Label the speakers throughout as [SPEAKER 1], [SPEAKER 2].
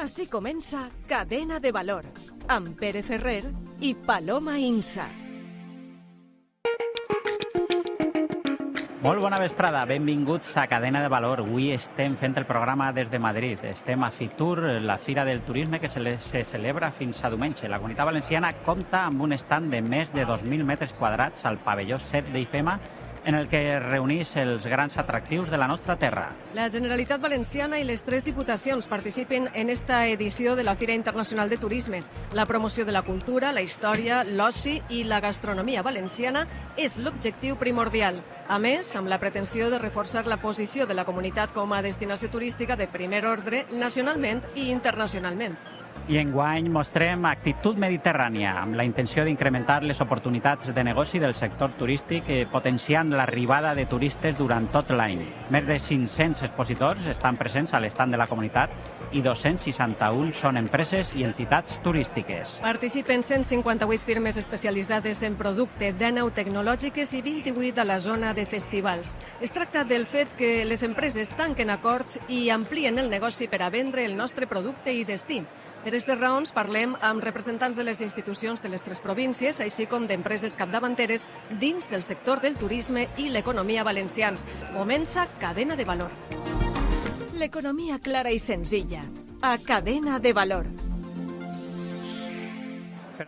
[SPEAKER 1] Així comença Cadena de Valor, amb Pere Ferrer i Paloma Insa.
[SPEAKER 2] Molt bona vesprada, benvinguts a Cadena de Valor. Avui estem fent el programa des de Madrid. Estem a Fitur, la Fira del Turisme que se celebra fins a diumenge. La Comunitat Valenciana compta amb un stand de més de 2.000 metres quadrats al pavelló 7 d'IFEMA, en el que reunís els grans atractius de la nostra terra.
[SPEAKER 1] La Generalitat Valenciana i les 3 diputacions participen en esta edició de la Fira Internacional de Turisme. La promoció de la cultura, la història, l'oci i la gastronomia valenciana és l'objectiu primordial. A més, amb la pretensió de reforçar la posició de la comunitat com a destinació turística de primer ordre nacionalment i internacionalment.
[SPEAKER 2] I enguany mostrem actitud mediterrània, amb la intenció d'incrementar les oportunitats de negoci del sector turístic, potenciant l'arribada de turistes durant tot l'any. Més de 500 expositors estan presents a l'estand de la comunitat i 261 són empreses i entitats turístiques.
[SPEAKER 1] Participen 158 firmes especialitzades en producte, 19 tecnològiques i 28 a la zona de festivals. Es tracta del fet que les empreses tanquen acords i amplien el negoci per a vendre el nostre producte i destí. Per aquestes raons parlem amb representants de les institucions de les 3 províncies, així com d'empreses capdavanteres dins del sector del turisme i l'economia valencians. Comença Cadena de Valor. L'economia clara i senzilla, a Cadena de Valor.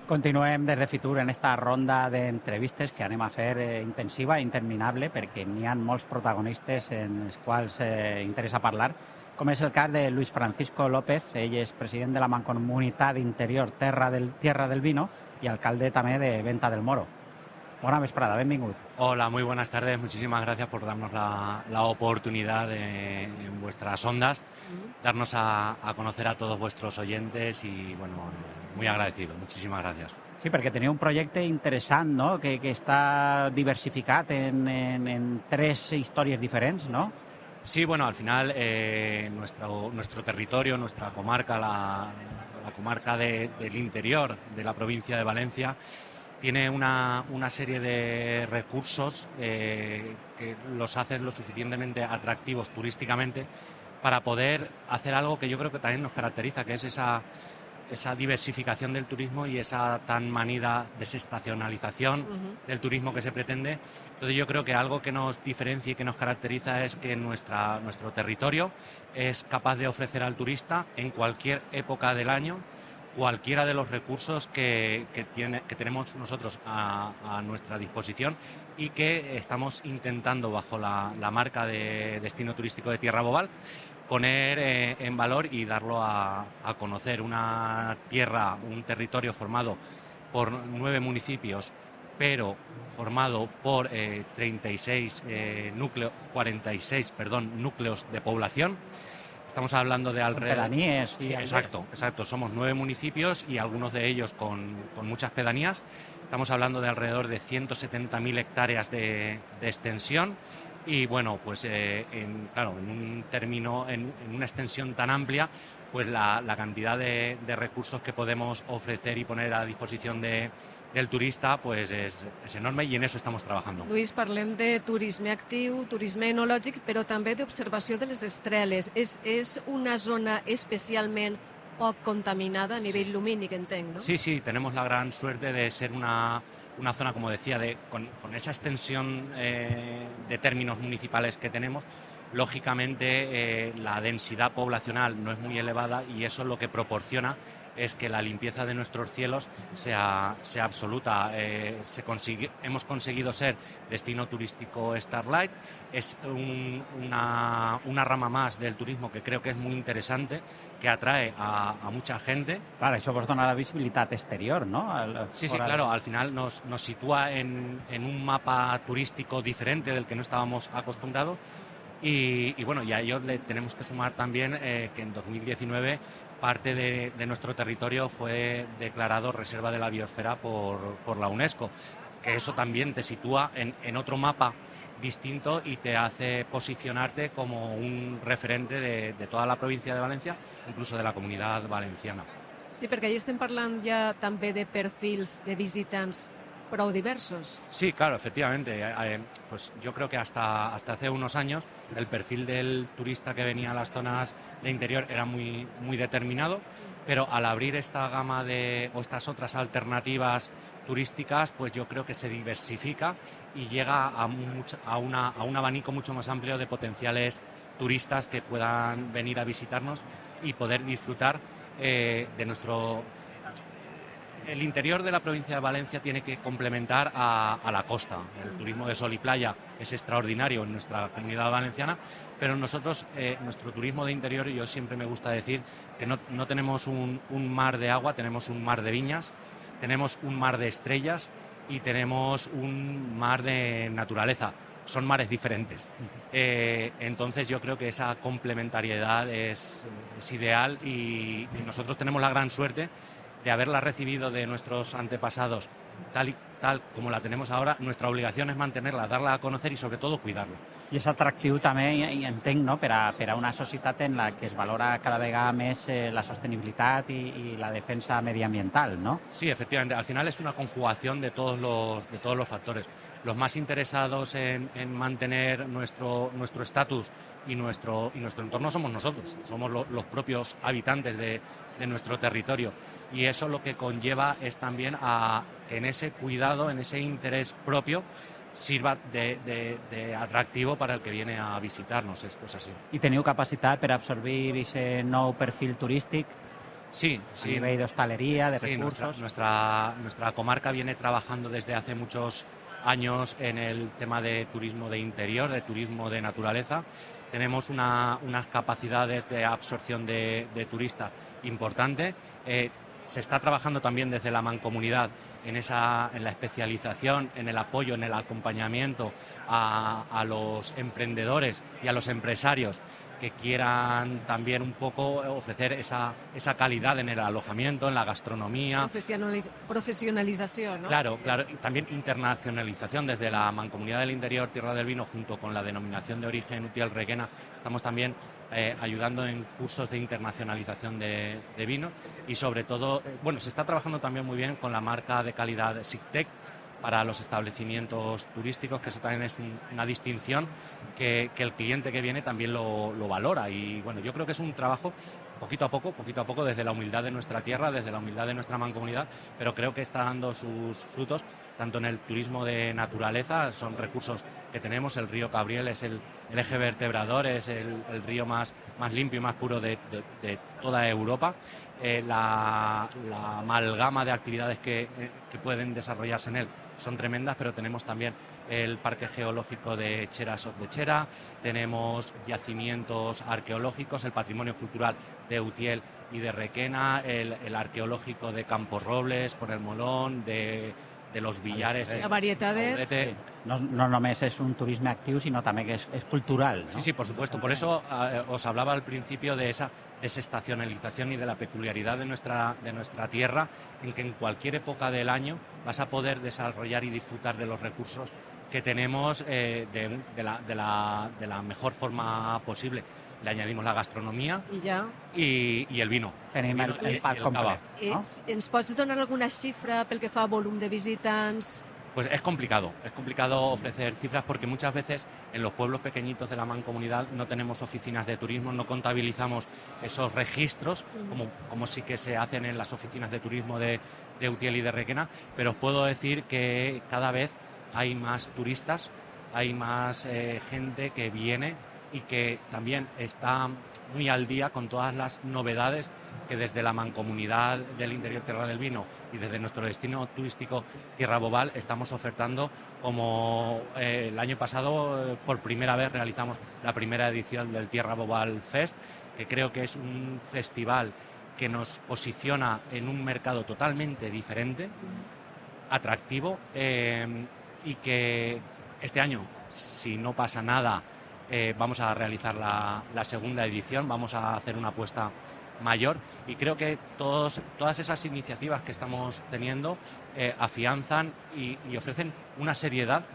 [SPEAKER 2] Continuem des de Fitur en esta ronda d'entrevistes que anem a fer intensiva i interminable, perquè n'hi ha molts protagonistes en els quals interessa parlar, com és el cas de Luis Francisco López. Ell és president de la Mancomunitat Interior Tierra del Vino i alcalde també de Venta del Moro. Bona vesprada, benvingut.
[SPEAKER 3] Hola, muy buenas tardes. Muchísimas gracias por darnos la oportunidad en vuestras ondas, darnos a conocer a todos vuestros oyentes y, bueno, muy agradecido. Muchísimas gracias.
[SPEAKER 2] Sí, perquè teniu un projecte interessant, no?, que està diversificat en 3 històries diferents, no?
[SPEAKER 3] Sí, bueno, al final nuestro territorio, nuestra comarca, la comarca del interior de la provincia de Valencia, tiene una serie de recursos que los hacen lo suficientemente atractivos turísticamente para poder hacer algo que yo creo que también nos caracteriza, que es esa diversificación del turismo y esa tan manida desestacionalización del turismo que se pretende. Entonces yo creo que algo que nos diferencia y que nos caracteriza es que nuestro territorio es capaz de ofrecer al turista en cualquier época del año cualquiera de los recursos que tenemos nosotros a nuestra disposición y que estamos intentando, bajo la marca de Destino Turístico de Tierra Bobal, poner en valor y darlo a conocer. Una tierra, un territorio formado por 9 municipios, pero formado por 46 núcleos de población. Estamos hablando de alrededor...
[SPEAKER 2] Pedanías.
[SPEAKER 3] Sí, exacto. Somos 9 municipios y algunos de ellos con muchas pedanías. Estamos hablando de alrededor de 170.000 hectáreas de extensión. Y bueno, pues en una extensión tan amplia, pues la cantidad de recursos que podemos ofrecer y poner a disposición del turista pues es enorme, y en eso estamos trabajando.
[SPEAKER 1] Luis, parlem de turisme actiu, turisme enològic, però també d'observació de les estreles. És una zona especialment poc contaminada a nivell lumínic, entenc, ¿no?
[SPEAKER 3] Sí, tenemos la gran suerte de ser una zona, como decía, con esa extensión de términos municipales que tenemos. Lógicamente la densidad poblacional no es muy elevada y eso lo que proporciona es que la limpieza de nuestros cielos sea absoluta. Hemos conseguido ser destino turístico Starlight. Es una rama más del turismo que creo que es muy interesante, que atrae a mucha gente.
[SPEAKER 2] Claro, eso vos dona la visibilitat exterior, ¿no?
[SPEAKER 3] Sí, claro, al final nos sitúa en un mapa turístico diferente del que no estábamos acostumbrados. Y bueno, y a ello le tenemos que sumar también que en 2019 parte de nuestro territorio fue declarado Reserva de la Biosfera por la UNESCO, que eso también te sitúa en otro mapa distinto y te hace posicionarte como un referente de toda la provincia de Valencia, incluso de la Comunitat Valenciana.
[SPEAKER 1] Sí, perquè allà estem parlant ja també de perfils de visitants prou diversos.
[SPEAKER 3] Sí, claro, efectivamente. Pues yo creo que hasta hace unos años el perfil del turista que venía a las zonas de interior era muy, muy determinado, pero al abrir esta gama o estas otras alternativas turísticas, pues yo creo que se diversifica y llega a un abanico mucho más amplio de potenciales turistas que puedan venir a visitarnos y poder disfrutar de nuestro... El interior de la provincia de Valencia tiene que complementar a la costa. El turismo de sol y playa es extraordinario en nuestra comunidad valenciana, pero nosotros, nuestro turismo de interior, yo siempre me gusta decir que no tenemos un mar de agua, tenemos un mar de viñas, tenemos un mar de estrellas y tenemos un mar de naturaleza. Son mares diferentes. Entonces yo creo que esa complementariedad es ideal y nosotros tenemos la gran suerte de haberla recibido de nuestros antepasados tal como la tenemos ahora. Nuestra obligación es mantenerla, darla a conocer y sobre todo cuidarla.
[SPEAKER 2] I és atractiu també, i entenc, no? per a una societat en la que es valora cada vegada més la sostenibilitat i la defensa mediambiental, ¿no?
[SPEAKER 3] Sí, efectivamente. Al final es una conjugación de todos los factores. Los más interesados en mantener nuestro estatus y nuestro entorno somos nosotros, somos los propios habitantes de nuestro territorio. Y eso lo que conlleva es también a que en ese cuidado, en ese interés propio, sirva de atractivo para el que viene a visitarnos. Esto es así.
[SPEAKER 2] I teniu capacitat per absorbir aquest nou perfil turístic?
[SPEAKER 3] Sí,
[SPEAKER 2] A
[SPEAKER 3] sí.
[SPEAKER 2] nivell d'hostaleria, de
[SPEAKER 3] Sí,
[SPEAKER 2] recursos.
[SPEAKER 3] nuestra comarca viene trabajando desde hace muchos años en el tema de turismo de interior, de turismo de naturaleza. Tenemos unas capacidades de absorción de turistas importante. Se está trabajando también desde la mancomunidad en la especialización, en el apoyo, en el acompañamiento a los emprendedores y a los empresarios que quieran también un poco ofrecer esa calidad en el alojamiento, en la gastronomía.
[SPEAKER 1] Profesionalització, no?
[SPEAKER 3] Claro, claro. Y también internacionalización desde la Mancomunidad del Interior Tierra del Vino, junto con la denominación de origen Utiel Requena. Estamos también ayudando en cursos de internacionalización de vino y sobre todo, se está trabajando también muy bien con la marca de calidad SICTEC para los establecimientos turísticos, que eso también es una distinción que el cliente que viene también lo valora. Y bueno, yo creo que es un trabajo poquito a poco, desde la humildad de nuestra tierra, desde la humildad de nuestra mancomunidad, pero creo que está dando sus frutos, tanto en el turismo de naturaleza, son recursos que tenemos. El río Cabriel es el eje vertebrador, es el río más limpio y más puro de toda Europa. La amalgama de actividades que pueden desarrollarse en él son tremendas, pero tenemos también el Parque Geológico de Chera Sot de Chera, tenemos yacimientos arqueológicos, el patrimonio cultural de Utiel y de Requena, el arqueológico de Campos Robles, con el Molón, de los Villares.
[SPEAKER 1] La variedades.
[SPEAKER 2] Sí. No només és un turisme actiu, sinó també que és cultural, ¿no?
[SPEAKER 3] Sí, por supuesto. Por eso os hablaba al principio de esa desestacionalización y de la peculiaridad de nuestra tierra, en que en cualquier época del año vas a poder desarrollar y disfrutar de los recursos que tenemos de la mejor forma posible. Le añadimos la gastronomia y el vino.
[SPEAKER 2] Tenim el pack complet. No?
[SPEAKER 1] Ens pots donar alguna xifra pel que fa a volum de visitants?
[SPEAKER 3] Pues es complicado ofrecer cifras porque muchas veces en los pueblos pequeñitos de la mancomunidad no tenemos oficinas de turismo, no contabilizamos esos registros como sí que se hacen en las oficinas de turismo de Utiel y de Requena, pero os puedo decir que cada vez hay más turistas, hay más gente que viene y que también está muy al día con todas las novedades que desde la Mancomunidad del Interior Tierra del Vino y desde nuestro destino turístico Tierra Bobal estamos ofertando. Como el año pasado por primera vez realizamos la primera edición del Tierra Bobal Fest, que creo que es un festival que nos posiciona en un mercado totalmente diferente, atractivo, y que este año, si no pasa nada, vamos a realizar la segunda edición, vamos a hacer una apuesta mayor y creo que todas esas iniciativas que estamos teniendo afianzan y ofrecen una seriedad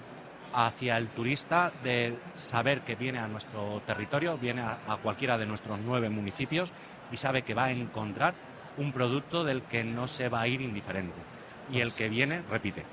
[SPEAKER 3] hacia el turista de saber que viene a nuestro territorio, viene a cualquiera de nuestros 9 municipios y sabe que va a encontrar un producto del que no se va a ir indiferente y el que viene repite.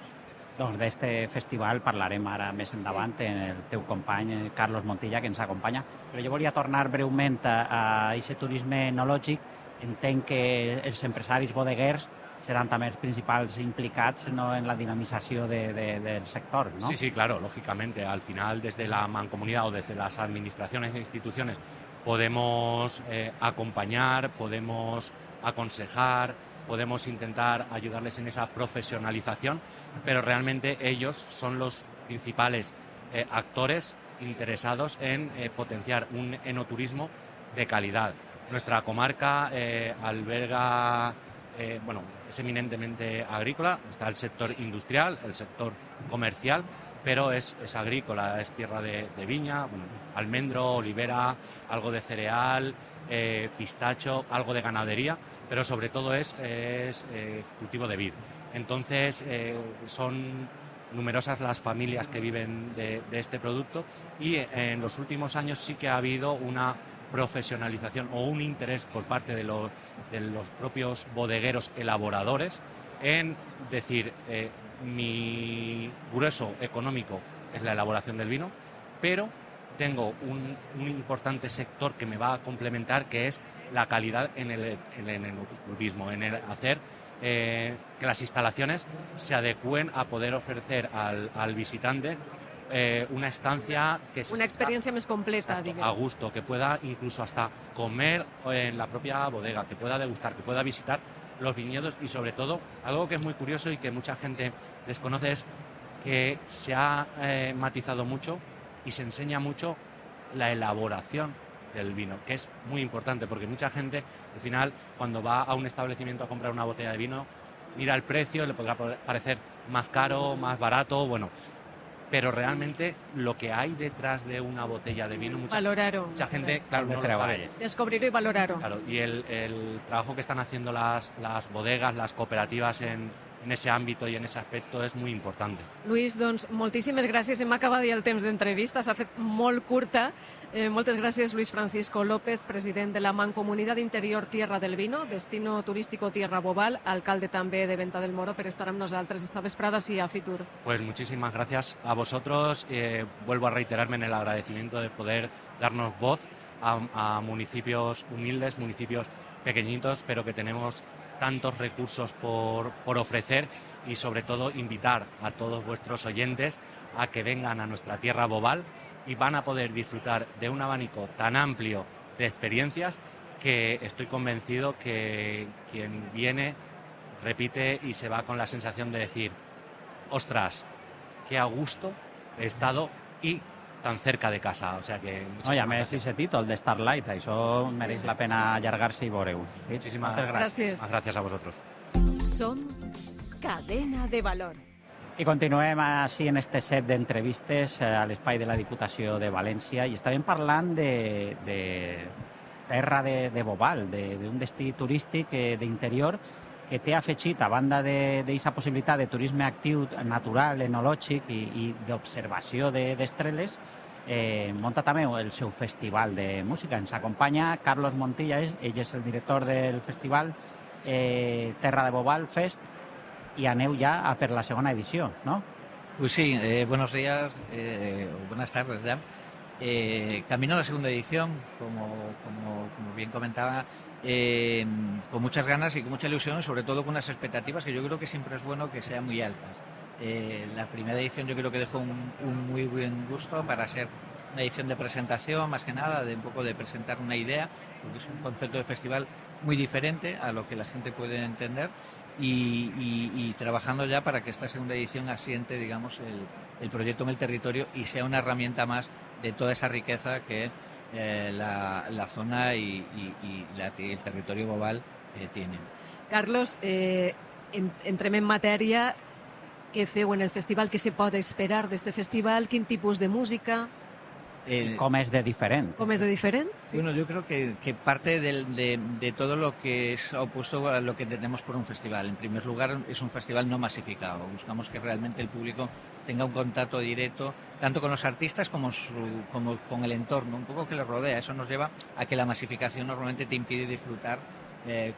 [SPEAKER 2] Doncs d'este festival parlarem ara més endavant en el teu company Carlos Montilla, que ens acompanya. Però jo volia tornar breument a aquest turisme enològic. Entenc que els empresaris bodeguers seran també els principals implicats, ¿no?, en la dinamización del sector, ¿no?
[SPEAKER 3] Sí, sí, claro, lógicamente. Al final, desde la mancomunidad o desde las administraciones e instituciones podemos acompañar, podemos aconsejar, podemos intentar ayudarles en esa profesionalización, pero realmente ellos son los principales actores interesados en potenciar un enoturismo de calidad. Nuestra comarca alberga, es eminentemente agrícola, está el sector industrial, el sector comercial, pero es agrícola, es tierra de viña, almendro, olivera, algo de cereal, pistacho, algo de ganadería, pero sobre todo es cultivo de vid. Entonces son numerosas las familias que viven de este producto y en los últimos años sí que ha habido una profesionalización o un interés por parte de los propios bodegueros elaboradores en decir, mi grueso económico es la elaboración del vino, pero tengo un importante sector que me va a complementar, que es la calidad en el enoturismo, en el hacer que las instalaciones se adecúen a poder ofrecer al visitante una estancia que
[SPEAKER 1] una experiencia más completa,
[SPEAKER 3] exacto, a gusto, que pueda incluso hasta comer en la propia bodega, que pueda degustar, que pueda visitar los viñedos y sobre todo, algo que es muy curioso y que mucha gente desconoce es que se ha matizado mucho y se enseña mucho la elaboración del vino, que es muy importante porque mucha gente al final cuando va a un establecimiento a comprar una botella de vino mira el precio, le podrá parecer más caro, más barato, pero realmente lo que hay detrás de una botella de vino, mucha gente, claro, no lo sabe.
[SPEAKER 1] Descobrir-ho i valorar-ho.
[SPEAKER 3] Claro, y el trabajo que están haciendo las bodegas, las cooperativas en ese ámbito y en ese aspecto es muy importante.
[SPEAKER 1] Luis, doncs, moltíssimes gràcies. Hem acabat ja el temps d'entrevista, s'ha fet molt curta. Moltes gràcies, Luis Francisco López, president de la Mancomunidad Interior Tierra del Vino, destino turístico Tierra Bobal, alcalde també de Venta del Moro, per estar amb nosaltres esta vesprada sí a Fitur.
[SPEAKER 3] Pues muchísimas gracias a vosotros. Vuelvo a reiterarme en el agradecimiento de poder darnos voz a municipios humildes, municipios pequeñitos, pero que tenemos tantos recursos por ofrecer y sobre todo invitar a todos vuestros oyentes a que vengan a nuestra tierra Bobal y van a poder disfrutar de un abanico tan amplio de experiencias que estoy convencido que quien viene repite y se va con la sensación de decir, ostras, qué a gusto he estado y tan cerca de casa, o sea que...
[SPEAKER 2] Oye, a més, ese títol de Starlight, això mereix la pena allargar-se i veure-ho.
[SPEAKER 3] Muchísimas
[SPEAKER 1] gràcies.
[SPEAKER 3] Gracias a vosotros.
[SPEAKER 4] Som Cadena de Valor.
[SPEAKER 2] I continuem així en este set d'entrevistes a l'espai de la Diputació de València i estàvem parlant de terra de Bobal, d'un destí turístic d'interior que té afegit, a banda d'aquesta possibilitat de turisme actiu, natural, enològic i d'observació d'estreles, munta també el seu festival de música. Ens acompanya Carlos Montilla, ell és el director del festival Terra de Bobal Fest, y aneu ya per la segunda edición, ¿no?
[SPEAKER 5] Pues sí, buenos días, buenas tardes ya. Camino a la segunda edición, como bien comentaba, con muchas ganas y con mucha ilusión, sobre todo con unas expectativas que yo creo que siempre es bueno que sean muy altas. La primera edición yo creo que dejó un muy buen gusto para ser una edición de presentación, más que nada, de un poco de presentar una idea, porque es un concepto de festival muy diferente a lo que la gente puede entender. Y trabajando ya para que esta segunda edición asiente, digamos, el proyecto en el territorio y sea una herramienta más de toda esa riqueza que la zona y el territorio Bobal tienen.
[SPEAKER 1] Carlos, entrem en matèria. Què feu en el festival? Què se pot esperar d'este festival? Quin tipus de música?
[SPEAKER 2] ¿Cómo es de diferente?
[SPEAKER 1] ¿Cómo es de diferente? Sí.
[SPEAKER 5] Bueno, yo creo que parte de todo lo que es opuesto a lo que entendemos por un festival. En primer lugar, es un festival no masificado. Buscamos que realmente el público tenga un contacto directo, tanto con los artistas como con el entorno, un poco que les rodea. Eso nos lleva a que la masificación normalmente te impide disfrutar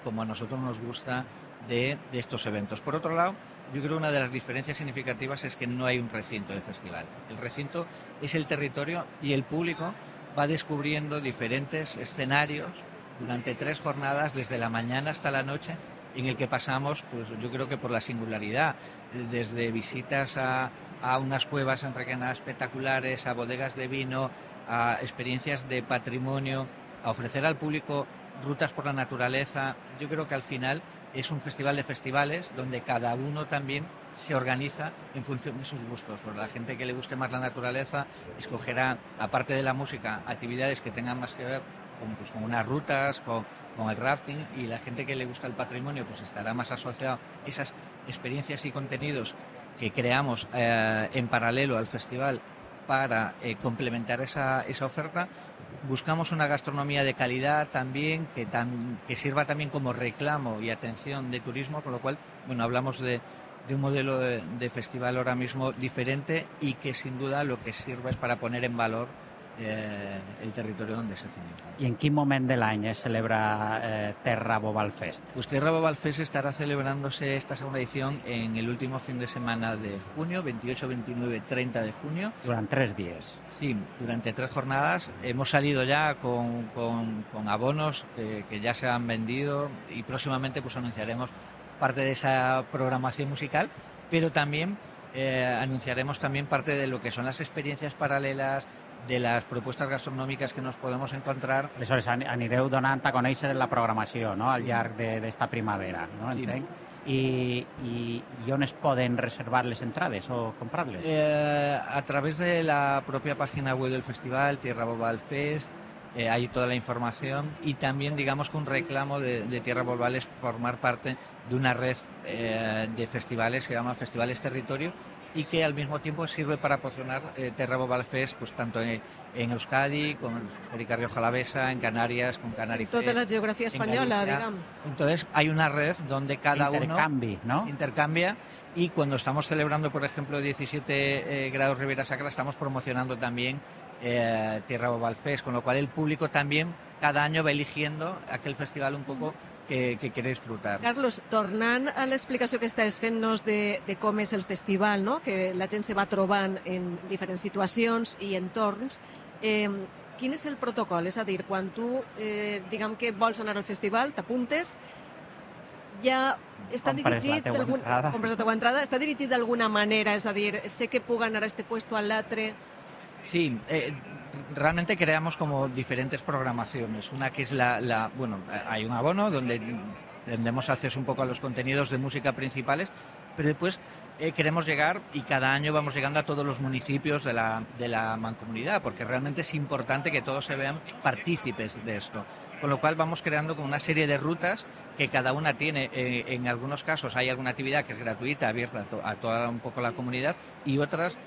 [SPEAKER 5] como a nosotros nos gusta de estos eventos. Por otro lado, yo creo que una de las diferencias significativas es que no hay un recinto de festival. El recinto es el territorio y el público va descubriendo diferentes escenarios durante 3 jornadas, desde la mañana hasta la noche, en el que pasamos, pues yo creo que por la singularidad, desde visitas a unas cuevas en Requena espectaculares, a bodegas de vino, a experiencias de patrimonio, a ofrecer al público rutas por la naturaleza. Yo creo que al final es un festival de festivales donde cada uno también se organiza en función de sus gustos. Por la gente que le guste más la naturaleza escogerá, aparte de la música, actividades que tengan más que ver con unas rutas, con el rafting, y la gente que le gusta el patrimonio pues estará más asociado a esas experiencias y contenidos que creamos en paralelo al festival para complementar esa oferta. Buscamos una gastronomía de calidad también, que sirva también como reclamo y atención de turismo, con lo cual, bueno, hablamos de un modelo de festival ahora mismo diferente y que sin duda lo que sirve es para poner en valor el territorio donde se celebra.
[SPEAKER 2] I en quin moment de l'any es celebra Terra Bobal Fest?
[SPEAKER 5] Pues Terra Bobal Fest estará celebrándose esta segunda edición en el último fin de semana de junio, 28, 29, 30 de junio.
[SPEAKER 2] Durant 3 dies.
[SPEAKER 5] Sí, durante 3 jornadas. Hemos salido ya con abonos que ya se han vendido, y próximamente pues anunciaremos parte de esa programación musical, pero también anunciaremos también parte de lo que son las experiencias paralelas, de las propuestas gastronòmiques que nos podemos encontrar.
[SPEAKER 2] Aleshores, anireu donant a conèixer la programació, no?, al llarg d'esta primavera, no?
[SPEAKER 5] Sí.
[SPEAKER 2] Entenc. I on es poden reservar les entrades o comprar-les?
[SPEAKER 5] A través de la propia página web del festival, Tierra Bobal Fest, hay toda la información, y también digamos que un reclamo de Tierra Bobal es formar parte de una red de festivales que se llama Festivales Territorio, y que al mismo tiempo sirve para promocionar Terra Bobal Fest, pues tanto en Euskadi, con el Fèrica Rioja Alavesa, en Canarias, con Canari Fest.
[SPEAKER 1] Tota la geografia espanyola, diguem.
[SPEAKER 5] Entonces hay una red donde cada
[SPEAKER 2] Intercanvi,
[SPEAKER 5] uno
[SPEAKER 2] ¿no?
[SPEAKER 5] se intercambia, y cuando estamos celebrando, por ejemplo, 17 grados Ribera Sacra, estamos promocionando también Tierra Bobal Fest, con lo cual el público también cada año va eligiendo aquel festival un poco que quiere disfrutar.
[SPEAKER 1] Carlos, tornant a l'explicació que estàs fent-nos de com és el festival, no?, que la gent se va trobant en diferents situacions i entorns, quin és el protocol? És a dir, quan tu, diguem que vols anar al festival, t'apuntes, ja està dirigit... Compres la teua entrada. Està dirigit d'alguna manera, és a dir, sé que puc anar a este puesto, al l'altre...
[SPEAKER 5] Sí, realmente creamos como diferentes programaciones. Una que es bueno, hay un abono donde tendemos a hacer un poco a los contenidos de música principales, pero después queremos llegar, y cada año vamos llegando a todos los municipios de la mancomunidad, porque realmente es importante que todos se vean partícipes de esto. Con lo cual vamos creando como una serie de rutas que cada una tiene, en algunos casos hay alguna actividad que es gratuita, abierta a toda un poco la comunidad, y otras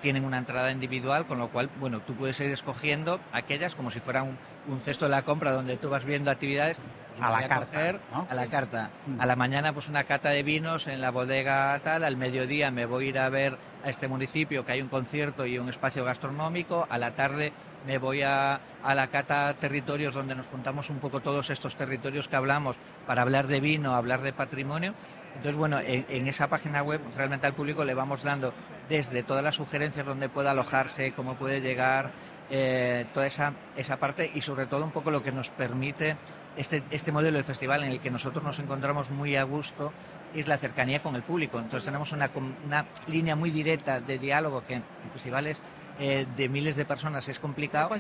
[SPEAKER 5] tienen una entrada individual, con lo cual, bueno, tú puedes ir escogiendo aquellas como si fuera un cesto de la compra donde tú vas viendo actividades.
[SPEAKER 2] A la carta, ¿no?
[SPEAKER 5] A la carta. A la mañana pues una cata de vinos en la bodega tal, al mediodía me voy a ir a ver a este municipio que hay un concierto y un espacio gastronómico, a la tarde me voy a la cata territorios donde nos juntamos un poco todos estos territorios que hablamos para hablar de vino, hablar de patrimonio. Entonces, bueno, en esa página web realmente al público le vamos dando desde todas las sugerencias donde pueda alojarse, cómo puede llegar, toda esa parte, y sobre todo un poco lo que nos permite este modelo de festival en el que nosotros nos encontramos muy a gusto es la cercanía con el público. Entonces tenemos una línea muy directa de diálogo que en festivales de miles de personas es complicado.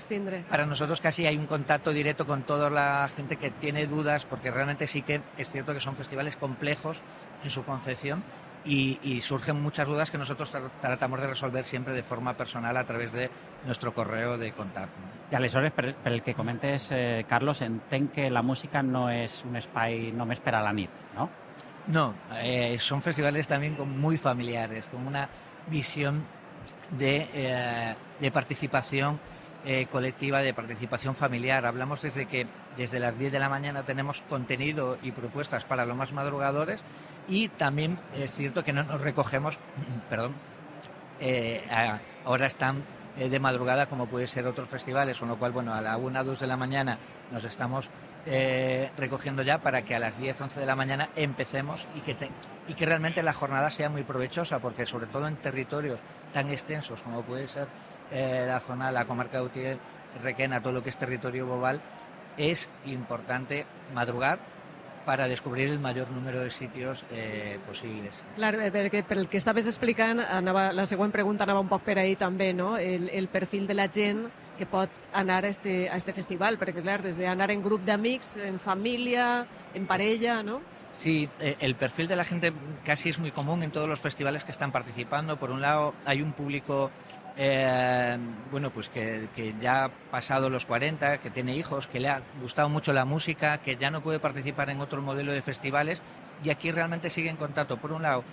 [SPEAKER 5] Para nosotros casi hay un contacto directo con toda la gente que tiene dudas, porque realmente sí que es cierto que son festivales complejos en su concepción, y surgen muchas dudas que nosotros tratamos de resolver siempre de forma personal a través de nuestro correo de contacto.
[SPEAKER 2] I aleshores, pel que comentes, Carlos, entenc que la música no és un espai només per a la nit, no?
[SPEAKER 5] No, son festivales también muy familiares, con una visión de participación colectiva, de participación familiar. Hablamos desde las 10 de la mañana tenemos contenido y propuestas para los más madrugadores, y también es cierto que no nos recogemos, horas tan de madrugada como puede ser otros festivales, con lo cual, bueno, a la 1 o 2 de la mañana nos estamos recogiendo ya para que a las 10, 11 de la mañana empecemos y que realmente la jornada sea muy provechosa, porque sobre todo en territorios tan extensos como puede ser la comarca de Utiel, Requena, todo lo que es territorio global, es importante madrugar para descobrir el mayor número de sitios possibles.
[SPEAKER 1] Clar, perquè pel que estaves explicant, la següent pregunta anava un poc per ahí també, no? El perfil de la gent que pot anar a este festival, perquè clar, des d'anar en grup d'amics, en família, en parella, ¿no?
[SPEAKER 5] Sí, el perfil de la gente casi es muy común en todos los festivales que están participando. Por un lado, hay un público bueno, pues que ya ha pasado los 40, que tiene hijos, que le ha gustado mucho la música, que ya no puede participar en otro modelo de festivales y aquí realmente sigue en contacto. Por un lado,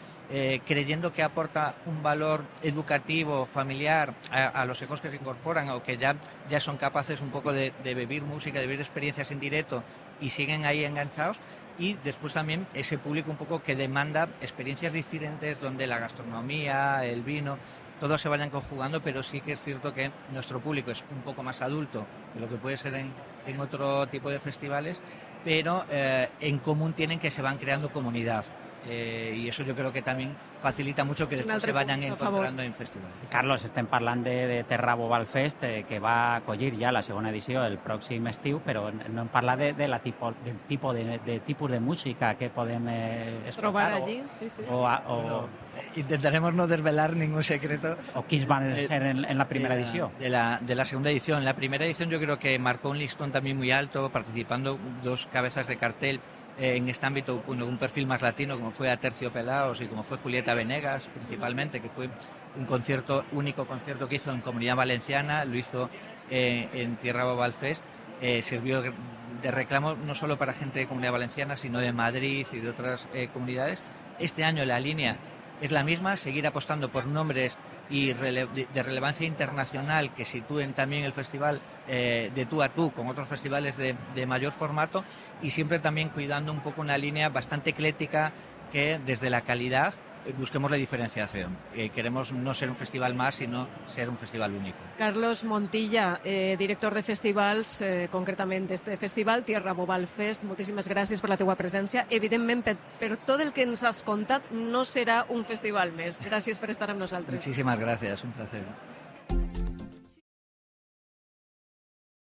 [SPEAKER 5] creyendo que aporta un valor educativo, familiar a los hijos que se incorporan o que ya son capaces un poco de vivir música, de vivir experiencias en directo y siguen ahí enganchados. Y después también ese público un poco que demanda experiencias diferentes donde la gastronomía, el vino, todos se vayan conjugando, pero sí que es cierto que nuestro público es un poco más adulto de lo que puede ser en otro tipo de festivales, pero en común tienen que se van creando comunidad. Y eso yo creo que también facilita mucho que después se vayan encontrando en festivals.
[SPEAKER 2] Carlos, estem parlant de Terra Bobal Fest, que va acollir ja la segona edició el pròxim estiu, però no hem parlat del tipus de música que podem
[SPEAKER 1] trobar allí. Sí.
[SPEAKER 5] Bueno, intentaremos no desvelar ningún secreto.
[SPEAKER 2] O quins van ser en la primera edició.
[SPEAKER 5] De la segunda edición. La primera edición yo creo que marcó un listón también muy alto, participando 2 cabezas de cartel en este ámbito, un perfil más latino como fue Aterciopelados y como fue Julieta Venegas principalmente, que fue un único concierto que hizo en Comunidad Valenciana, lo hizo en Tierra Bobal Fest, sirvió de reclamo no solo para gente de Comunidad Valenciana, sino de Madrid y de otras comunidades. Este año la línea es la misma, seguir apostando por nombres y de relevancia internacional que sitúen también el festival de tú a tú con otros festivales de mayor formato y siempre también cuidando un poco una línea bastante ecléctica que desde la calidad busquemos la diferenciación. Queremos no ser un festival más, sino ser un festival único.
[SPEAKER 1] Carlos Montilla, director de festivals, concretament este festival, Tierra Bobal Fest, moltíssimes gràcies per la teua presència. Evidentment, per tot el que ens has contat, no serà un festival més. Gràcies per estar amb nosaltres.
[SPEAKER 5] Muchísimas gracias, un placer.